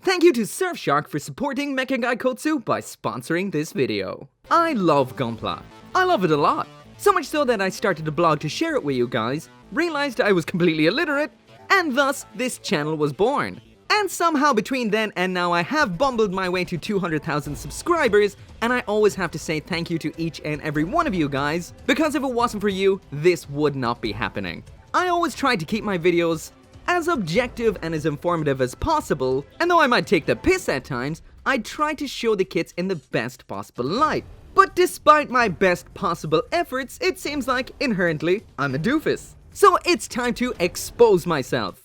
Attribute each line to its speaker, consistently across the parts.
Speaker 1: Thank you to Surfshark for supporting Mecha Gaikotsu by sponsoring this video. I love Gunpla. I love it a lot. So much so that I started a blog to share it with you guys, realized I was completely illiterate, and thus this channel was born. And somehow between then and now I have bumbled my way to 200,000 subscribers, and I always have to say thank you to each and every one of you guys, because if it wasn't for you, this would not be happening. I always try to keep my videos as objective and as informative as possible, and though I might take the piss at times, I try to show the kids in the best possible light. But despite my best possible efforts, it seems like, inherently, I'm a doofus. So it's time to expose myself.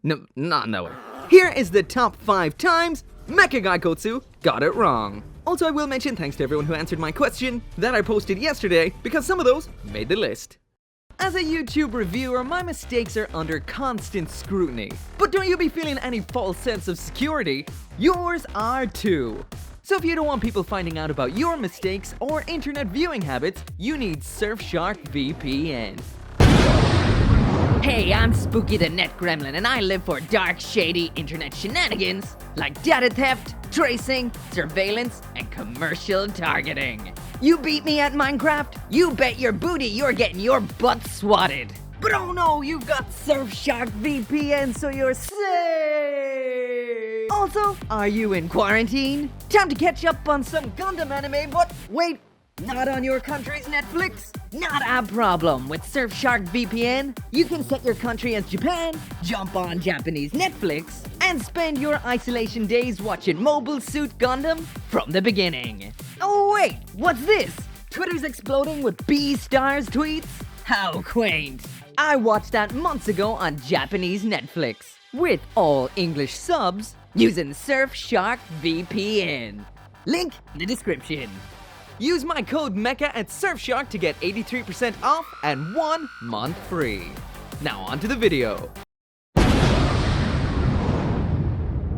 Speaker 1: No, not knowing. Here is the top 5 times Mecha Gaikotsu got it wrong. Also, I will mention thanks to everyone who answered my question that I posted yesterday, because some of those made the list. As a YouTube reviewer, my mistakes are under constant scrutiny. But don't you be feeling any false sense of security? Yours are too. So if you don't want people finding out about your mistakes or internet viewing habits, you need Surfshark VPN.
Speaker 2: Hey, I'm Spooky the Net Gremlin, and I live for dark, shady internet shenanigans like data theft, tracing, surveillance, and commercial targeting. You beat me at Minecraft? You bet your booty you're getting your butt swatted. But oh no, you've got Surfshark VPN, so you're safe. Also, are you in quarantine? Time to catch up on some Gundam anime, but wait, not on your country's Netflix? Not a problem. With Surfshark VPN, you can set your country as Japan, jump on Japanese Netflix, and spend your isolation days watching Mobile Suit Gundam from the beginning. Oh wait, what's this? Twitter's exploding with B-stars tweets? How quaint. I watched that months ago on Japanese Netflix, with all English subs, using Surfshark VPN. Link in the description. Use my code MECHA at Surfshark to get 83% off and 1 month free. Now on to the video.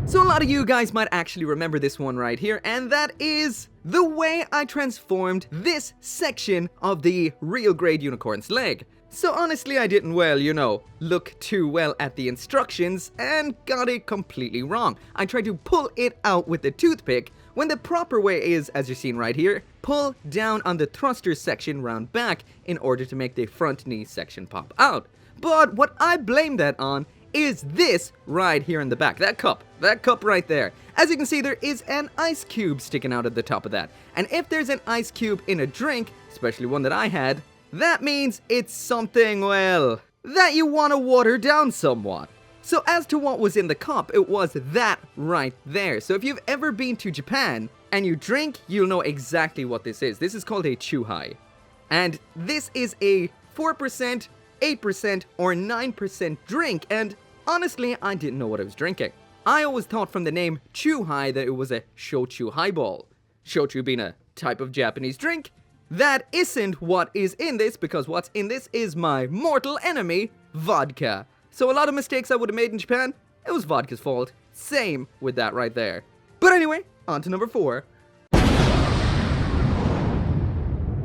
Speaker 1: So a lot of you guys might actually remember this one right here, and that is the way I transformed this section of the real grade unicorn's leg. So honestly, I didn't, well, you know, look too well at the instructions and got it completely wrong. I tried to pull it out with the toothpick, when the proper way is, as you're seeing right here, pull down on the thruster section round back in order to make the front knee section pop out. But what I blame that on is this right here in the back, that cup right there. As you can see, there is an ice cube sticking out at the top of that. And if there's an ice cube in a drink, especially one that I had, that means it's something, well, that you want to water down somewhat. So as to what was in the cup, it was that right there. So if you've ever been to Japan and you drink, you'll know exactly what this is. This is called a chuhai. And this is a 4%, 8%, or 9% drink. And honestly, I didn't know what I was drinking. I always thought from the name chuhai that it was a shochu highball. Shochu being a type of Japanese drink. That isn't what is in this, because what's in this is my mortal enemy, vodka. So a lot of mistakes I would have made in Japan, it was vodka's fault. Same with that right there. But anyway, on to number 4.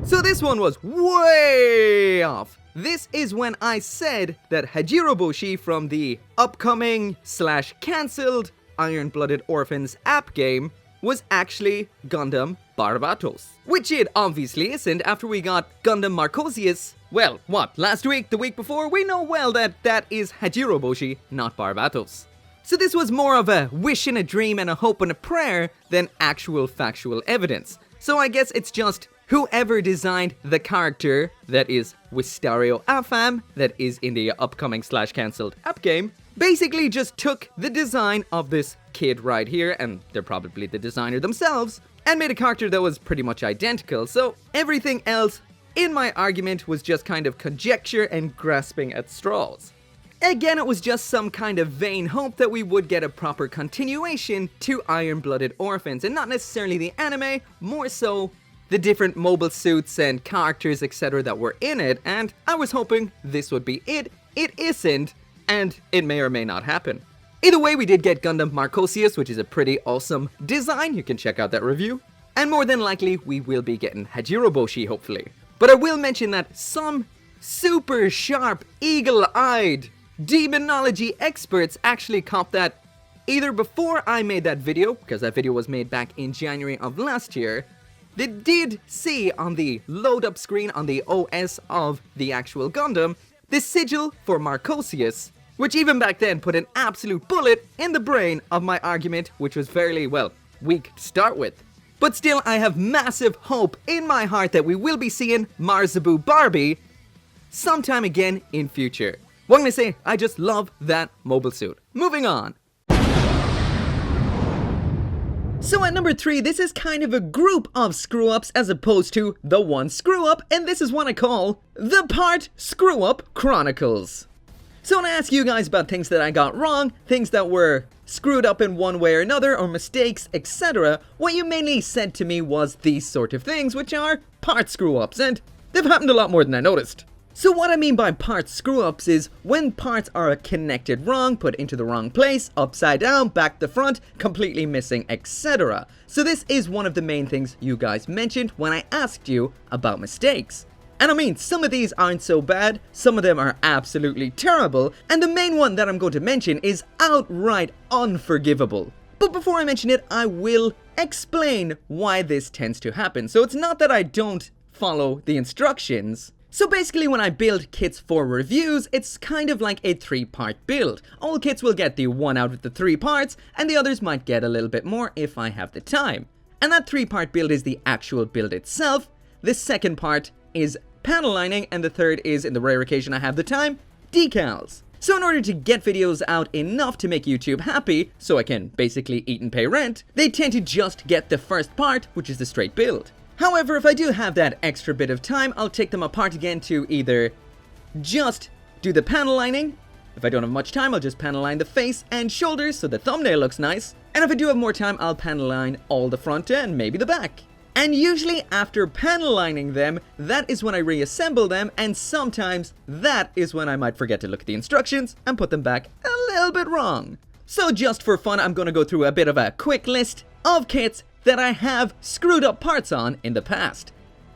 Speaker 1: So this one was way off. This is when I said that Hajiroboshi from the upcoming / cancelled Iron-Blooded Orphans app game was actually Gundam Barbatos. Which it obviously isn't after we got Gundam Marcosius. Well, what, last week, the week before? We know well that that is Hajiroboshi, not Barbatos. So this was more of a wish and a dream and a hope and a prayer than actual factual evidence. So I guess it's just whoever designed the character that is Wistario Afam, that is in the upcoming / cancelled app game, basically just took the design of this kid right here, and they're probably the designer themselves, and made a character that was pretty much identical. So everything else in my argument was just kind of conjecture and grasping at straws. Again, it was just some kind of vain hope that we would get a proper continuation to Iron-Blooded Orphans, and not necessarily the anime, more so the different mobile suits and characters, etc. that were in it, and I was hoping this would be it. It isn't, and it may or may not happen. Either way, we did get Gundam Marcosius, which is a pretty awesome design. You can check out that review. And more than likely, we will be getting Hajiroboshi, hopefully. But I will mention that some super sharp, eagle-eyed demonology experts actually cop that either before I made that video, because that video was made back in January of last year, they did see on the load up screen on the OS of the actual Gundam, the sigil for Marcosius, which even back then put an absolute bullet in the brain of my argument, which was fairly, well, weak to start with. But still, I have massive hope in my heart that we will be seeing Marzabu Barbie sometime again in future. What can I say? I just love that mobile suit. Moving on. So at number 3, this is kind of a group of screw-ups as opposed to the one screw-up, and this is what I call the Part Screw-Up Chronicles. So when I ask you guys about things that I got wrong, things that were screwed up in one way or another, or mistakes, etc., what you mainly said to me was these sort of things, which are part screw-ups, and they've happened a lot more than I noticed. So what I mean by part screw-ups is when parts are connected wrong, put into the wrong place, upside down, back to front, completely missing, etc. So this is one of the main things you guys mentioned when I asked you about mistakes. And I mean, some of these aren't so bad, some of them are absolutely terrible, and the main one that I'm going to mention is outright unforgivable. But before I mention it, I will explain why this tends to happen. So it's not that I don't follow the instructions. So basically when I build kits for reviews, it's kind of like a 3-part build. All kits will get the one out of the 3 parts, and the others might get a little bit more if I have the time. And that 3-part build is the actual build itself. The second part is panel lining, and the third is, in the rare occasion I have the time, decals. So in order to get videos out enough to make YouTube happy, so I can basically eat and pay rent, they tend to just get the first part, which is the straight build. However, if I do have that extra bit of time, I'll take them apart again to either just do the panel lining. If I don't have much time, I'll just panel line the face and shoulders so the thumbnail looks nice. And if I do have more time, I'll panel line all the front and maybe the back. And usually after panel lining them, that is when I reassemble them, and sometimes that is when I might forget to look at the instructions and put them back a little bit wrong. So just for fun, I'm going to go through a bit of a quick list of kits that I have screwed up parts on in the past.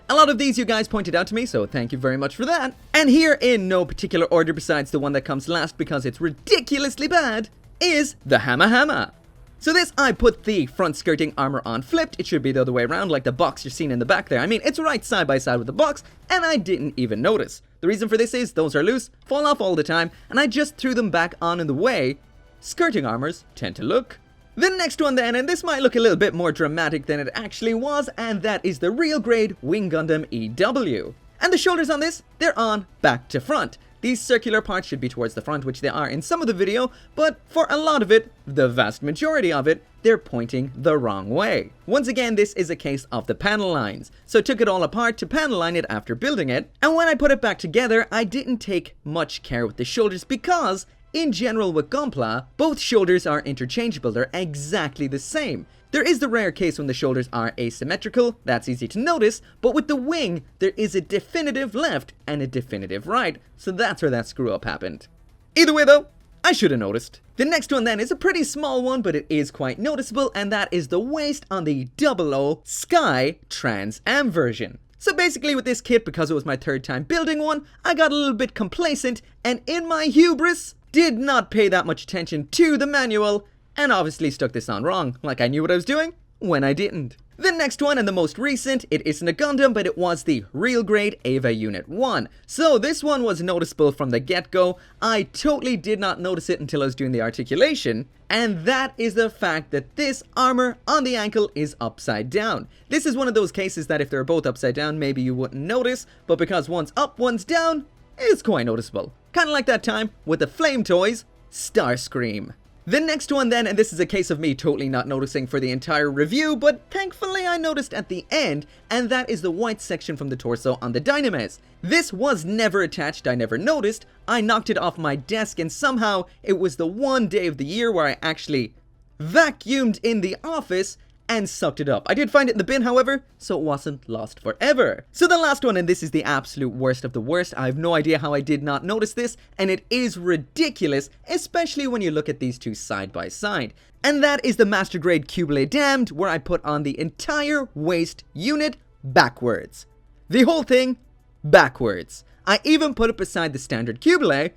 Speaker 1: A lot of these you guys pointed out to me, so thank you very much for that. And here, in no particular order besides the one that comes last because it's ridiculously bad, is the Hama Hama. So this, I put the front skirting armor on flipped. It should be the other way around, like the box you're seeing in the back there. I mean, it's right side by side with the box, and I didn't even notice. The reason for this is those are loose, fall off all the time, and I just threw them back on in the way skirting armors tend to look. The next one then, and this might look a little bit more dramatic than it actually was, and that is the real grade Wing Gundam EW. And the shoulders on this, they're on back to front. These circular parts should be towards the front, which they are in some of the video, but for a lot of it, the vast majority of it, they're pointing the wrong way. Once again, this is a case of the panel lines. So I took it all apart to panel line it after building it, and when I put it back together, I didn't take much care with the shoulders because in general with Gunpla, both shoulders are interchangeable, they're exactly the same. There is the rare case when the shoulders are asymmetrical, that's easy to notice, but with the wing, there is a definitive left and a definitive right, so that's where that screw up happened. Either way though, I should have noticed. The next one then is a pretty small one, but it is quite noticeable, and that is the waist on the 00 Sky Trans Am version. So basically with this kit, because it was my 3rd time building one, I got a little bit complacent, and in my hubris, did not pay that much attention to the manual, and obviously stuck this on wrong, like I knew what I was doing, when I didn't. The next one, and the most recent, it isn't a Gundam, but it was the real grade Eva Unit 1. So this one was noticeable from the get-go. I totally did not notice it until I was doing the articulation, and that is the fact that this armor on the ankle is upside down. This is one of those cases that if they're both upside down, maybe you wouldn't notice, but because one's up, one's down, it's quite noticeable. Kind of like that time with the Flame Toys Starscream. The next one then, and this is a case of me totally not noticing for the entire review, but thankfully I noticed at the end, and that is the white section from the torso on the Dynames. This was never attached, I never noticed. I knocked it off my desk, and somehow it was the one day of the year where I actually vacuumed in the office and sucked it up. I did find it in the bin, however, so it wasn't lost forever. So the last one, and this is the absolute worst of the worst. I have no idea how I did not notice this, and it is ridiculous, especially when you look at these two side by side. And that is the Master Grade Kubele Damned, where I put on the entire waist unit backwards. The whole thing backwards. I even put it beside the standard Kubele,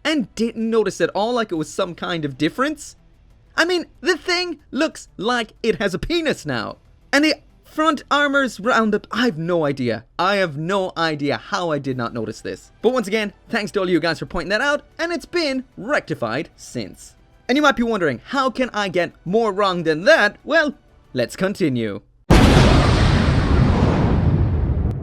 Speaker 1: and didn't notice at all like it was some kind of difference. I mean, the thing looks like it has a penis now. And the front armor's round up. I have no idea. I have no idea how I did not notice this. But once again, thanks to all you guys for pointing that out, and it's been rectified since. And you might be wondering, how can I get more wrong than that? Well, let's continue.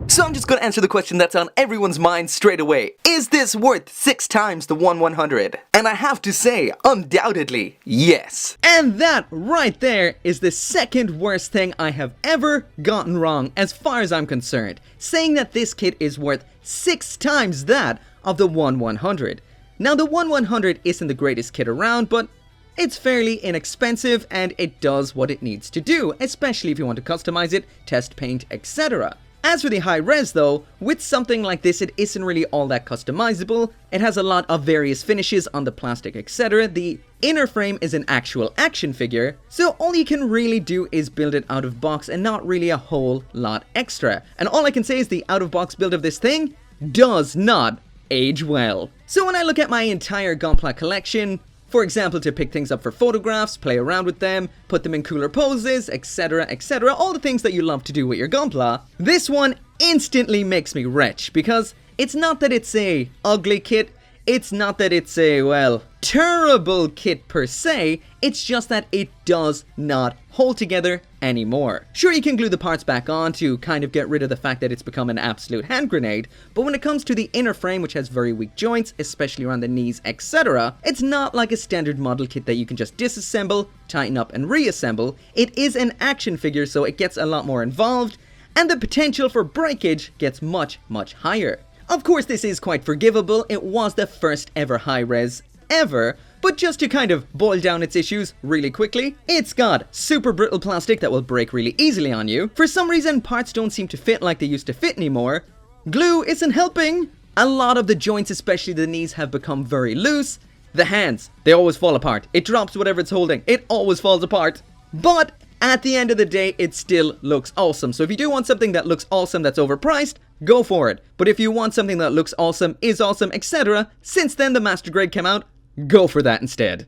Speaker 1: So I'm just gonna answer the question that's on everyone's mind straight away. Is this worth 6 times the 1/100? And I have to say, undoubtedly, yes. And that right there is the second worst thing I have ever gotten wrong as far as I'm concerned. Saying that this kit is worth 6 times that of the 1/100. Now the 1/100 isn't the greatest kit around, but it's fairly inexpensive and it does what it needs to do, especially if you want to customize it, test paint, etc. As for the high res though, with something like this it isn't really all that customizable. It has a lot of various finishes on the plastic, etc. The inner frame is an actual action figure, so all you can really do is build it out of box and not really a whole lot extra. And all I can say is the out of box build of this thing does not age well. So when I look at my entire Gunpla collection, for example, to pick things up for photographs, play around with them, put them in cooler poses, etc, etc, all the things that you love to do with your Gunpla, this one instantly makes me retch, because it's not that it's a ugly kit, it's not that it's a, well, terrible kit per se, it's just that it does not hold together anymore. Sure, you can glue the parts back on to kind of get rid of the fact that it's become an absolute hand grenade, but when it comes to the inner frame, which has very weak joints, especially around the knees, etc., it's not like a standard model kit that you can just disassemble, tighten up, and reassemble. It is an action figure, so it gets a lot more involved, and the potential for breakage gets much, much higher. Of course, this is quite forgivable. It was the first ever high-res ever, but just to kind of boil down its issues really quickly, it's got super brittle plastic that will break really easily on you. For some reason, parts don't seem to fit like they used to fit anymore. Glue isn't helping. A lot of the joints, especially the knees, have become very loose. The hands, they always fall apart. It drops whatever it's holding. It always falls apart. But at the end of the day, it still looks awesome. So if you do want something that looks awesome that's overpriced, go for it. But if you want something that looks awesome, is awesome, etc., since then the Master Grade came out, go for that instead.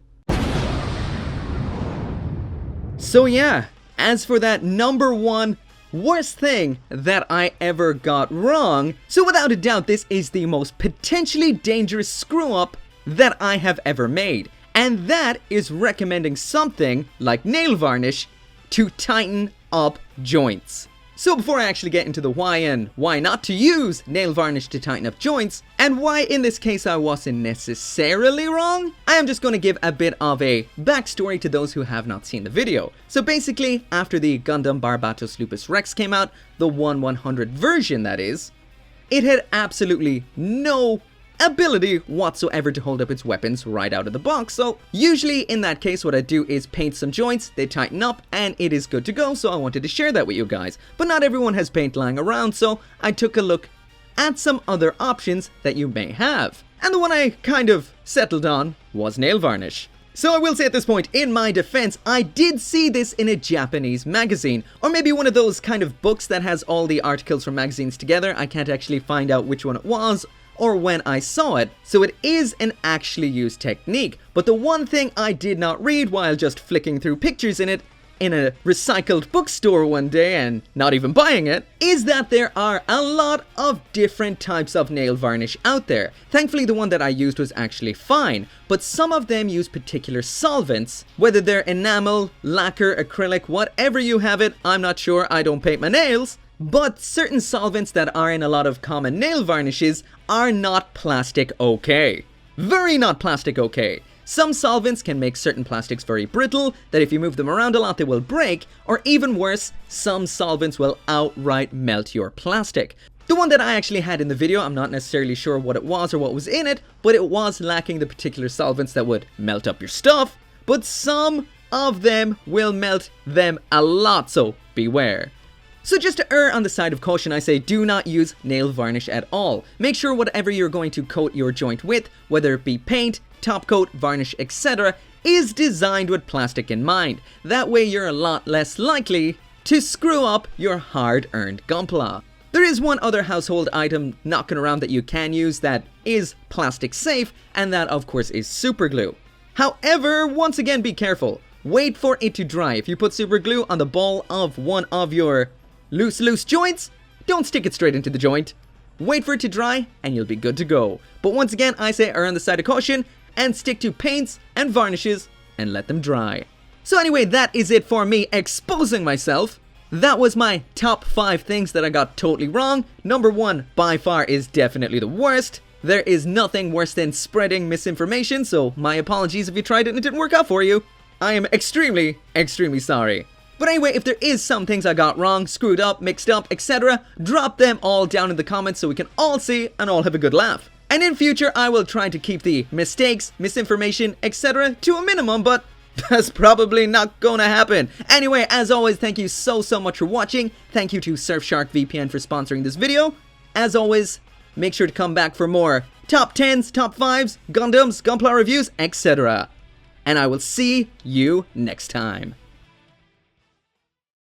Speaker 1: So yeah, as for that number one worst thing that I ever got wrong, so without a doubt this is the most potentially dangerous screw up that I have ever made. And that is recommending something like nail varnish to tighten up joints. So before I actually get into the why and why not to use nail varnish to tighten up joints, and why in this case I wasn't necessarily wrong, I am just going to give a bit of a backstory to those who have not seen the video. So basically, after the Gundam Barbatos Lupus Rex came out, the 1/100 version that is, it had absolutely no ability whatsoever to hold up its weapons right out of the box. So usually in that case what I do is paint some joints, they tighten up, and it is good to go. So I wanted to share that with you guys, but not everyone has paint lying around, so I took a look at some other options that you may have, and the one I kind of settled on was nail varnish. So I will say at this point, in my defense, I did see this in a Japanese magazine, or maybe one of those kind of books that has all the articles from magazines together. I can't actually find out which one it was or when I saw it, so it is an actually used technique. But the one thing I did not read while just flicking through pictures in it in a recycled bookstore one day and not even buying it, is that there are a lot of different types of nail varnish out there. Thankfully the one that I used was actually fine, but some of them use particular solvents, whether they're enamel, lacquer, acrylic, whatever you have it, I'm not sure, I don't paint my nails. But certain solvents that are in a lot of common nail varnishes are not plastic okay. Very not plastic okay. Some solvents can make certain plastics very brittle, that if you move them around a lot they will break, or even worse, some solvents will outright melt your plastic. The one that I actually had in the video, I'm not necessarily sure what it was or what was in it, but it was lacking the particular solvents that would melt up your stuff, but some of them will melt them a lot, so beware. So just to err on the side of caution, I say do not use nail varnish at all. Make sure whatever you're going to coat your joint with, whether it be paint, top coat, varnish, etc., is designed with plastic in mind. That way you're a lot less likely to screw up your hard-earned Gunpla. There is one other household item knocking around that you can use that is plastic safe, and that of course is super glue. However, once again be careful. wait for it to dry. If you put super glue on the ball of one of your loose joints, don't stick it straight into the joint. Wait for it to dry and you'll be good to go. But once again, I say err on the side of caution and stick to paints and varnishes and let them dry. So anyway, that is it for me exposing myself. That was my top 5 things that I got totally wrong. Number 1 by far is definitely the worst. There is nothing worse than spreading misinformation, so my apologies if you tried it and it didn't work out for you. I am extremely sorry. But anyway, if there is some things I got wrong, screwed up, mixed up, etc., drop them all down in the comments so we can all see and all have a good laugh. And in future, I will try to keep the mistakes, misinformation, etc. to a minimum, but that's probably not gonna happen. Anyway, as always, thank you so much for watching. Thank you to Surfshark VPN for sponsoring this video. As always, make sure to come back for more top 10s, top 5s, Gundams, Gunpla reviews, etc. And I will see you next time.